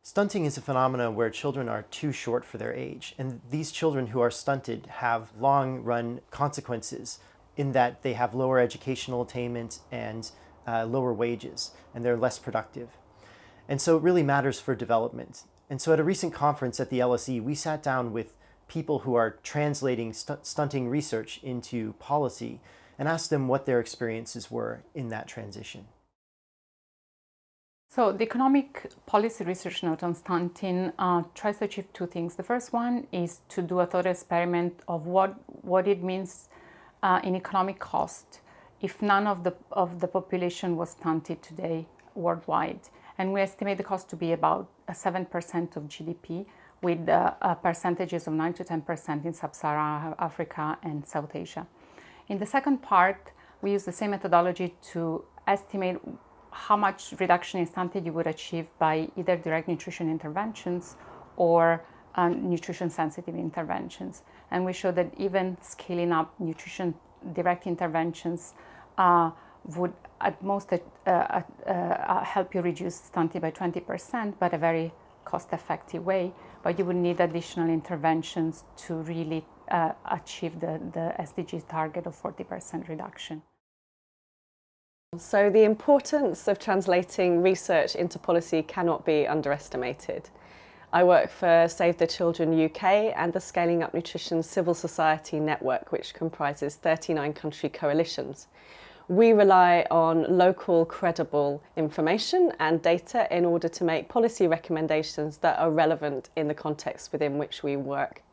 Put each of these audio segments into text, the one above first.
Stunting is a phenomenon where children are too short for their age, and these children who are stunted have long-run consequences in that they have lower educational attainment and lower wages, and they're less productive. And so it really matters for development. And so at a recent conference at the LSE, we sat down with people who are translating stunting research into policy and asked them what their experiences were in that transition. So the economic policy research note on stunting tries to achieve two things. The first one is to do a thought experiment of what it means in economic cost if none of the population was stunted today worldwide. And we estimate the cost to be about 7% of GDP, with percentages of 9 to 10% in Sub-Saharan Africa and South Asia. In the second part, we use the same methodology to estimate how much reduction in stunting you would achieve by either direct nutrition interventions or nutrition-sensitive interventions. And we show that even scaling up nutrition direct interventions would at most help you reduce stunting by 20%, but a very cost-effective way. But you would need additional interventions to really achieve the SDG target of 40% reduction. So the importance of translating research into policy cannot be underestimated. I work for Save the Children UK and the Scaling Up Nutrition Civil Society Network, which comprises 39 country coalitions. We rely on local, credible information and data in order to make policy recommendations that are relevant in the context within which we work.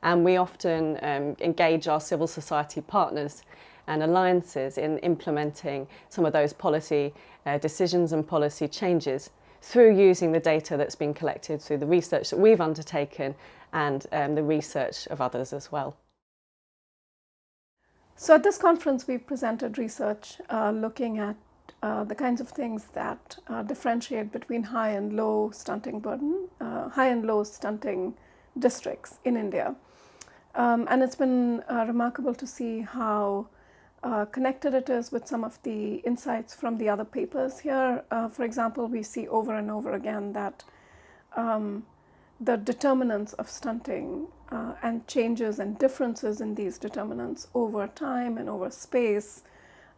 And we often engage our civil society partners and alliances in implementing some of those policy decisions and policy changes through using the data that's been collected through the research that we've undertaken and the research of others as well. So at this conference, we've presented research looking at the kinds of things that differentiate between high and low stunting burden, high and low stunting districts in India. And it's been remarkable to see how connected it is with some of the insights from the other papers here. For example, we see over and over again that the determinants of stunting and changes and differences in these determinants over time and over space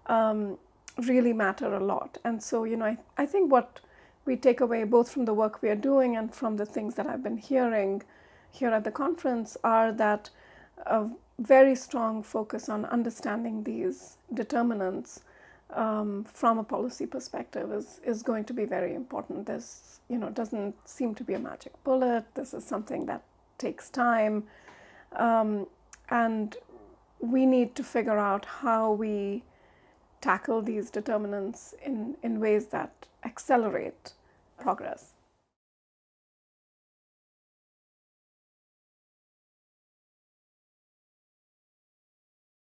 really matter a lot. And so, I think what we take away both from the work we are doing and from the things that I've been hearing here at the conference are that a very strong focus on understanding these determinants from a policy perspective is going to be very important. There's, doesn't seem to be a magic bullet. This is something that takes time. And we need to figure out how we tackle these determinants in ways that accelerate progress.